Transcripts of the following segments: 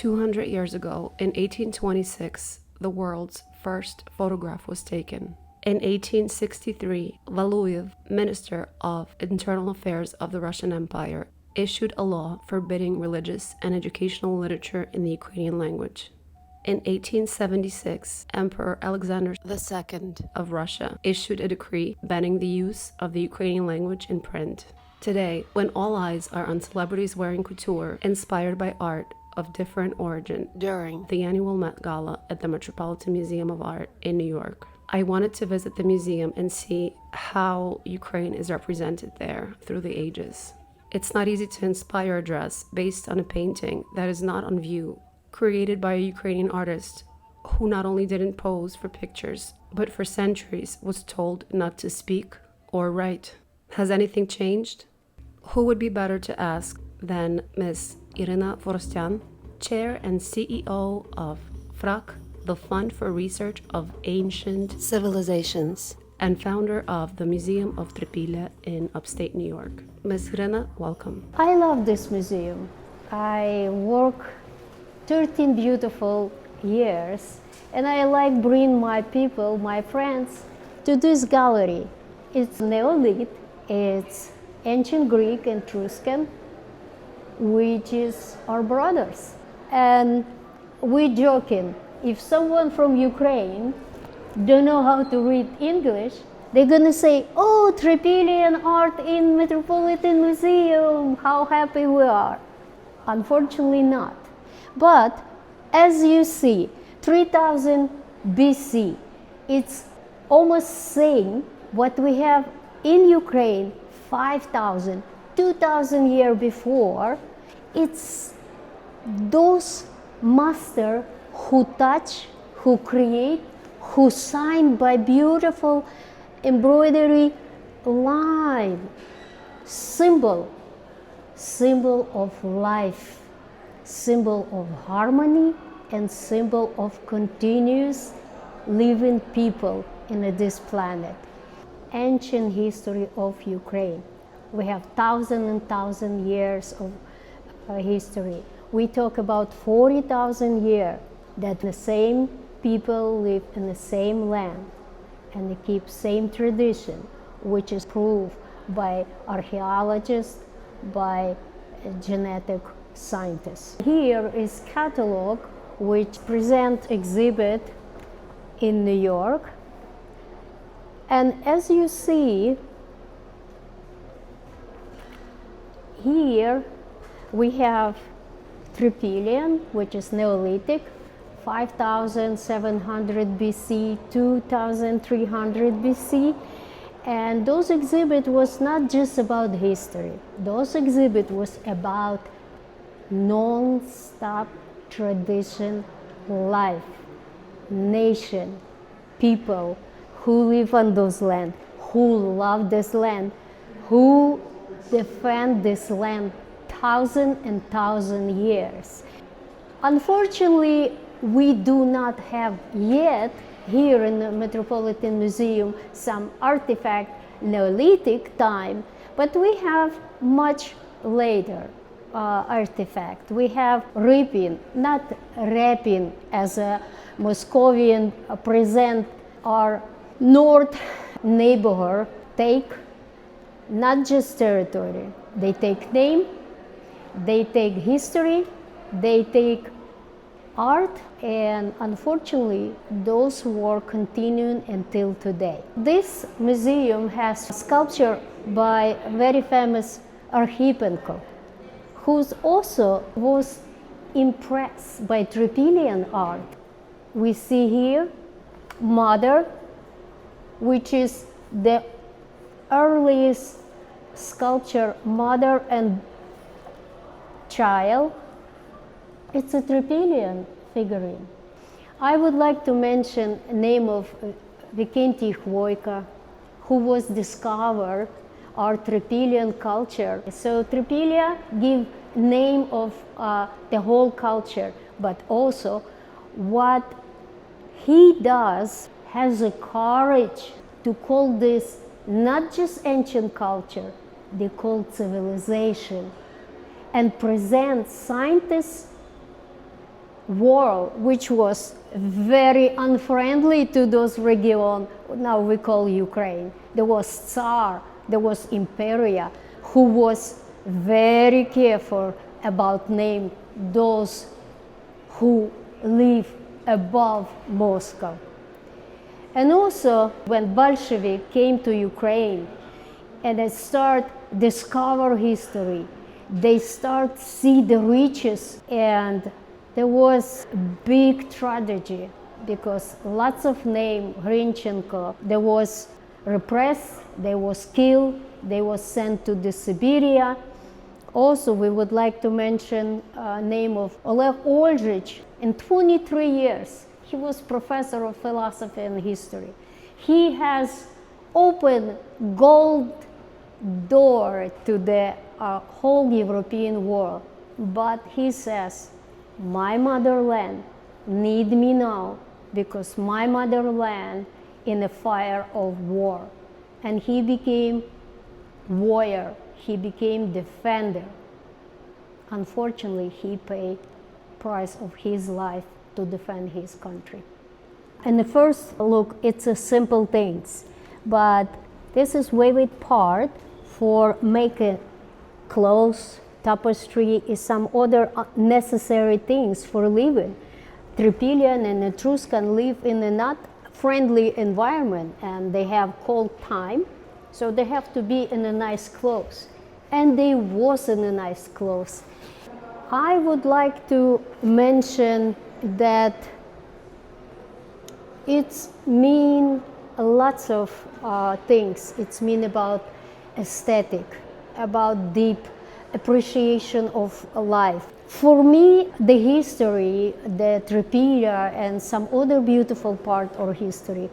200 years ago, in 1826, the world's first photograph was taken. In 1863, Valuyev, Minister of Internal Affairs of the Russian Empire, issued a law forbidding religious and educational literature in the Ukrainian language. In 1876, Emperor Alexander II of Russia issued a decree banning the use of the Ukrainian language in print. Today, when all eyes are on celebrities wearing couture inspired by art of different origin during the annual Met Gala at the Metropolitan Museum of Art in New York, I wanted to visit the museum and see how Ukraine is represented there through the ages. It's not easy to inspire a dress based on a painting that is not on view, created by a Ukrainian artist who not only didn't pose for pictures, but for centuries was told not to speak or write. Has anything changed? Who would be better to ask than Ms. Iryna Forostyan, Chair and CEO of FRAC, the Fund for Research of Ancient Civilizations, and founder of the Museum of Trypillya in upstate New York. Ms. Iryna, welcome. I love this museum. I work 13 beautiful years, and I like bring my people, my friends, to this gallery. It's Neolithic, it's ancient Greek and Etruscan, which is our brothers. And we're joking, if someone from Ukraine don't know how to read English, they're gonna say, oh, Trypillian art in Metropolitan Museum, how happy we are. Unfortunately not. But as you see, 3000 BC, it's almost same what we have in Ukraine 5,000, 2,000 years before. It's those masters who touch, who create, who sign by beautiful embroidery line, symbol of life, symbol of harmony, and symbol of continuous living people in this planet. Ancient history of Ukraine. We have thousand and thousand years of history. We talk about 40,000 years that the same people live in the same land and they keep same tradition, which is proved by archaeologists, by genetic scientists. Here is catalog which present exhibit in New York. And as you see, here we have Trypillian, which is Neolithic, 5,700 BC, 2,300 BC. And those exhibit was not just about history. Those exhibit was about non-stop tradition, life, nation, people who live on those land, who love this land, who defend this land thousand and thousand years. Unfortunately, we do not have yet here in the Metropolitan Museum some artifact Neolithic time, but we have much later artifact. We have reaping, not raping as a Moscovian present our north neighborhood take not just territory, they take name, they take history, they take art, and unfortunately those work continuing until today. This museum has sculpture by very famous Archipenko, who also was impressed by Trypillian art. We see here mother, which is the earliest sculpture, mother and child. It's a Trypillian figurine. I would like to mention the name of Vikenty Khvoyka, who was discovered our Trypillian culture. So Trypillya give name of the whole culture, but also what he does has a courage to call this not just ancient culture, they call civilization, and present scientists world, which was very unfriendly to those regions now we call Ukraine. There was Tsar, there was Imperia, who was very careful about name those who live above Moscow. And also when Bolshevik came to Ukraine and they start discover history, they start see the riches, and there was big tragedy because lots of name Hrinchenko, there was repressed, they was killed, they was sent to the Siberia. Also, we would like to mention name of Oleg Oldrich. In 23 years, he was professor of philosophy and history. He has opened gold door to the whole European world. But he says, my motherland need me now because my motherland in a fire of war. And he became warrior. He became defender. Unfortunately, he paid price of his life to defend his country. And the first look, it's a simple things, but this is very part for making clothes, tapestry, is some other necessary things for living. Trypillian and Etruscan live in a not friendly environment, and they have cold time, so they have to be in a nice clothes. And they was in a nice clothes. I would like to mention that it's mean lots of things. It's mean about aesthetic, about deep appreciation of life. For me, the history, the Trypillya and some other beautiful part of history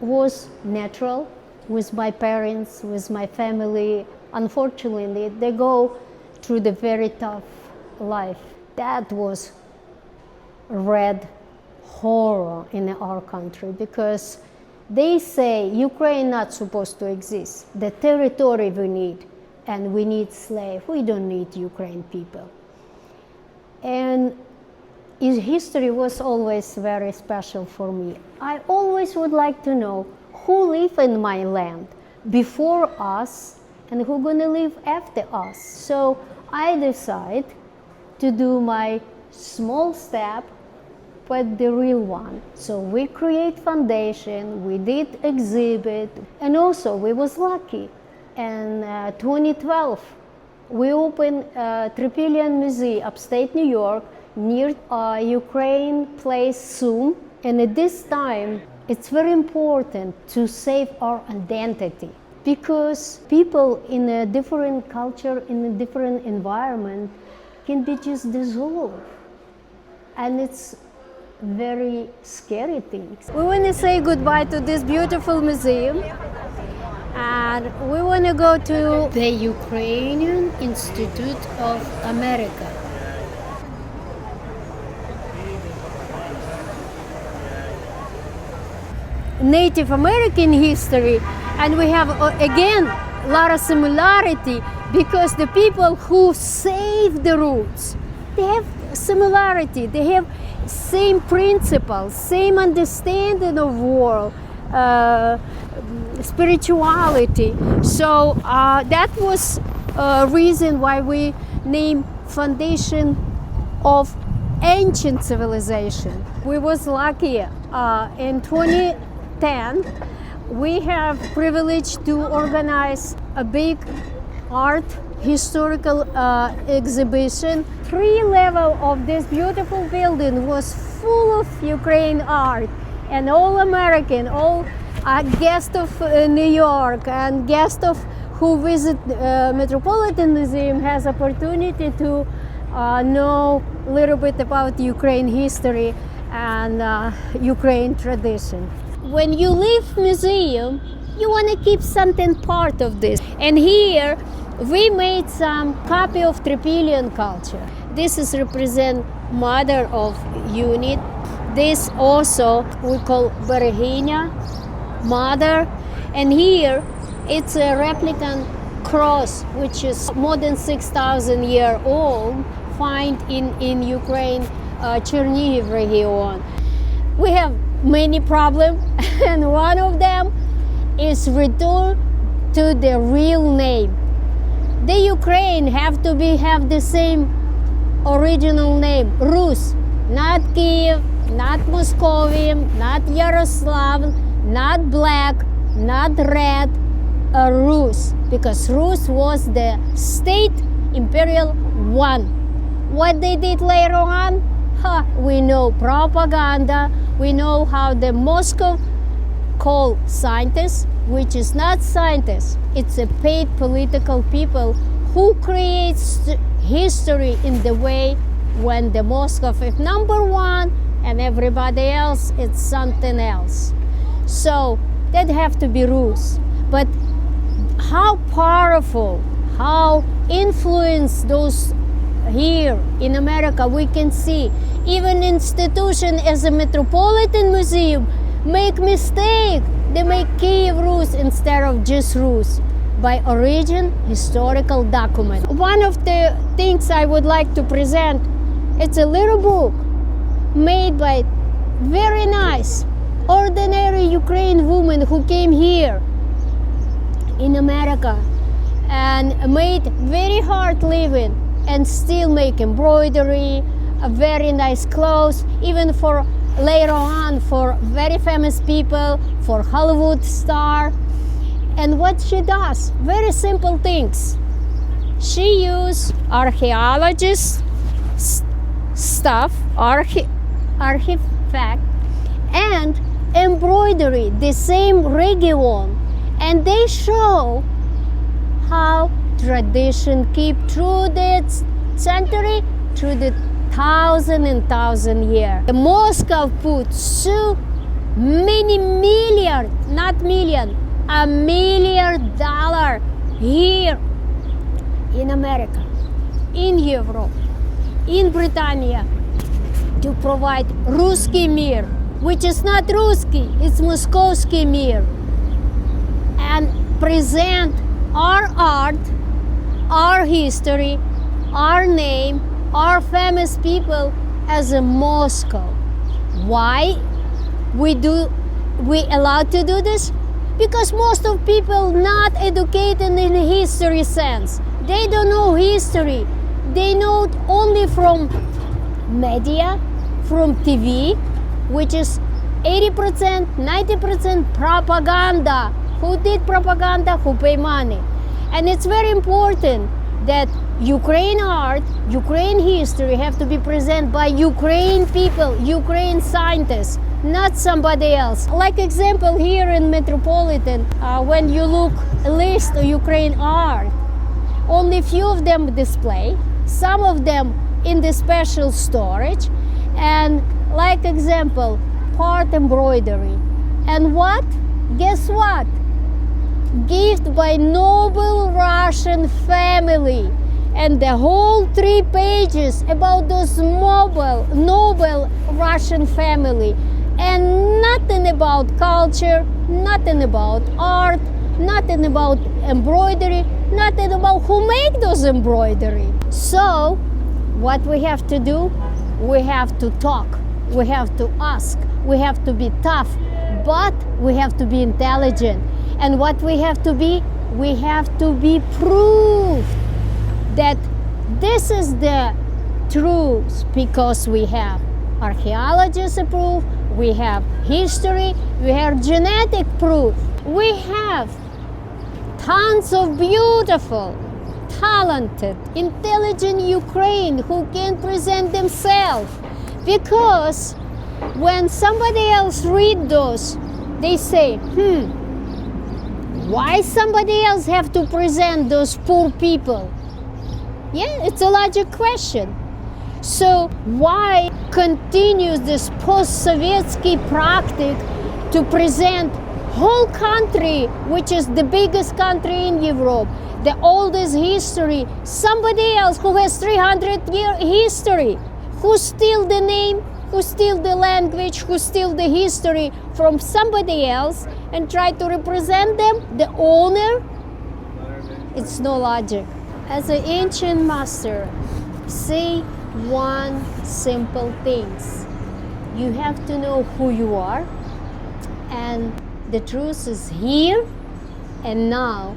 was natural with my parents, with my family. Unfortunately, they go through the very tough life. That was red horror in our country because they say Ukraine not supposed to exist. The territory we need, and we need slaves. We don't need Ukraine people. And his history was always very special for me. I always would like to know who live in my land before us and who gonna live after us. So I decide to do my small step, but the real one. So we create foundation, we did exhibit, and also we was lucky. In 2012, we opened Trypillya Museum, upstate New York, near Ukraine place Sum. And at this time, it's very important to save our identity because people in a different culture, in a different environment, can be just dissolved. And it's very scary things. We want to say goodbye to this beautiful museum. And we want to go to the Ukrainian Institute of America. Native American history, and we have again a lot of similarity because the people who saved the roots, they have similarity, they have same principles, same understanding of world, spirituality. So that was a reason why we named Foundation of Ancient Civilization. We was lucky in 2010 we have privilege to organize a big art historical exhibition. 3 levels of this beautiful building was full of Ukraine art, and all American, all guests of New York and guests of who visit Metropolitan Museum has opportunity to know a little bit about Ukraine history and Ukraine tradition. When you leave museum, you want to keep something part of this. And here we made some copy of Trypillian culture. This is represent mother of unit. This also we call Berehina, mother. And here it's a replicant cross, which is more than 6,000 years old, found in Ukraine Chernihiv region. We have many problems, and one of them is return to the real name. The Ukraine have to have the same original name, Rus, not Kiev, not Moscovium, not Yaroslav, not black, not red, Rus, because Rus was the state imperial one. What they did later on, we know propaganda, we know how the Moscow call scientists, which is not scientists, it's a paid political people who creates history in the way when the Moscow is number one and everybody else it's something else. So that have to be Rus. But how powerful, how influenced those here in America we can see. Even institution as a Metropolitan Museum make mistake. They make Kiev Rus instead of just Rus by origin historical document. One of the things I would like to present, it's a little book made by very nice, ordinary Ukrainian woman who came here in America and made very hard living and still make embroidery, very nice clothes, even for later on for very famous people, for Hollywood star. And what she does, very simple things. She uses archaeologist stuff, artifact, and embroidery, the same region. And they show how tradition keep through the century, through the thousand and thousand years. The Moscow put so many million, not million, $1 million here in America, in Europe, in Britannia, to provide Ruski Mir, which is not Ruski, it's Moskovsky Mir, and present our art, our history, our name, our famous people as a Moscow. Why we allowed to do this? Because most of people not educated in the history sense. They don't know history. They know it only from media, from TV, which is 80%, 90% propaganda. Who did propaganda? Who pay money? And it's very important that Ukraine art, Ukraine history have to be presented by Ukraine people, Ukraine scientists, not somebody else. Like example here in Metropolitan, when you look a list of Ukraine art, only few of them display, some of them in the special storage, and like example, part embroidery. And what? Guess what? Gift by noble Russian family. And the whole 3 pages about those noble Russian family. And nothing about culture, nothing about art, nothing about embroidery, nothing about who make those embroidery. So, what we have to do, we have to talk, we have to ask, we have to be tough, but we have to be intelligent. And what we have to be proved that this is the truth, because we have archaeologists proof, we have history, we have genetic proof. We have tons of beautiful, talented, intelligent Ukraine who can present themselves. Because when somebody else read those, they say, why somebody else have to present those poor people? Yeah, it's a logic question. So why continues this post-Sovietsky practice to present whole country, which is the biggest country in Europe, the oldest history, somebody else who has 300-year history, who steal the name, who steal the language, who steal the history from somebody else and try to represent them, the owner? It's no logic. As an ancient master, say one simple things. You have to know who you are, and the truth is here and now.